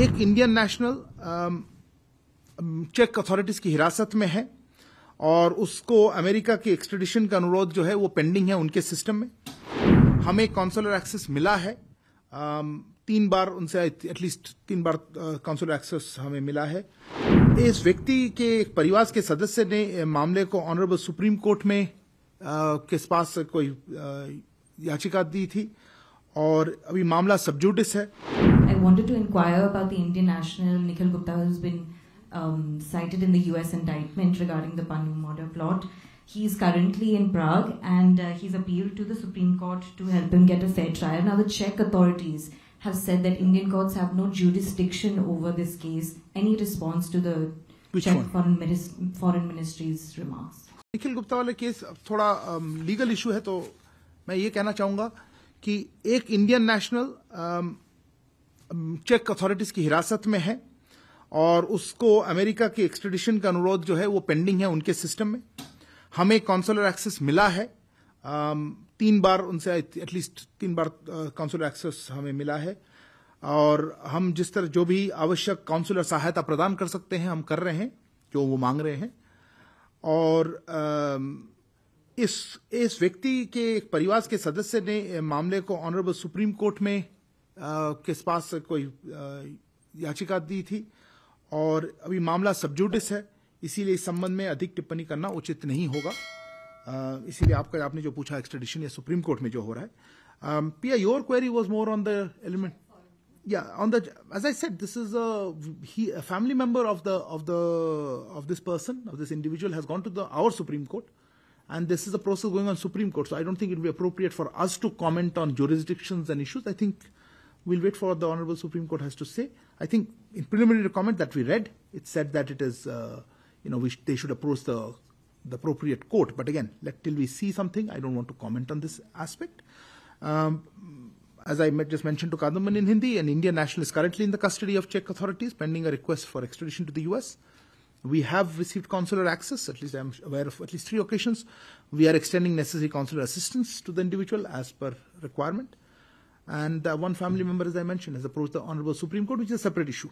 एक Indian national check authorities की हिरासत में है और उसको अमेरिका की एक्सट्रेडिशन का अनुरोध जो है वो पेंडिंग है उनके सिस्टम में। हमें कॉन्सुलर एक्सेस मिला है, 3 बार उनसे एटलीस्ट 3 बार कॉन्सुलर एक्सेस हमें मिला है। इस व्यक्ति के एक परिवार के सदस्य ने मामले को ऑनरेबल सुप्रीम कोर्ट में के पास कोई याचिका दी थी और अभी मामला सब जुडिस है। I wanted to inquire about the Indian national Nikhil Gupta, who's been cited in the US indictment regarding the Pannu murder plot. He's currently in Prague and he's appealed to the Supreme Court to help him get a fair trial. Now the Czech authorities have said that Indian courts have no jurisdiction over this case. Any response to the Czech foreign ministry's remarks? Nikhil Gupta वाले case थोड़ा legal issue है, तो मैं ये कहना चाहूंगा कि एक इंडियन नेशनल चेक अथॉरिटीज की हिरासत में है और उसको अमेरिका की एक्सट्रेडिशन का अनुरोध जो है वो पेंडिंग है उनके सिस्टम में। हमें कॉन्सुलर एक्सेस मिला है, 3 बार उनसे एटलीस्ट 3 बार कॉन्सुलर एक्सेस हमें मिला है और हम जिस तरह जो भी आवश्यक कॉन्सुलर सहायता प्रदान कर सकते हैं हम कर रहे हैं, जो वो मांग रहे हैं। और इस व्यक्ति के एक परिवार के सदस्य ने मामले को ऑनरेबल सुप्रीम कोर्ट में के पास कोई याचिका दी थी और अभी मामला सब जुडिस है, इसीलिए इस संबंध में अधिक टिप्पणी करना उचित नहीं होगा। इसीलिए आपने जो पूछा एक्सट्रेडिशन या सुप्रीम कोर्ट में जो हो रहा है। पिया, your query was more on the element, on the, as I said, this is a family member of this person, of this individual, has gone to our Supreme Court, and this is a process going on Supreme Court. So I don't think it will be appropriate for us to comment on jurisdictions and issues. I think we'll wait for what the Honorable Supreme Court has to say. I think in preliminary comment that we read, it said that it is, they should approach the appropriate court. But again, till we see something, I don't want to comment on this aspect. As I just mentioned to Kadamban in Hindi, an Indian national is currently in the custody of Czech authorities pending a request for extradition to the US. We have received consular access, at least I am aware of at least 3 occasions. We are extending necessary consular assistance to the individual as per requirement. And one family member, as I mentioned, has approached the Honorable Supreme Court, which is a separate issue.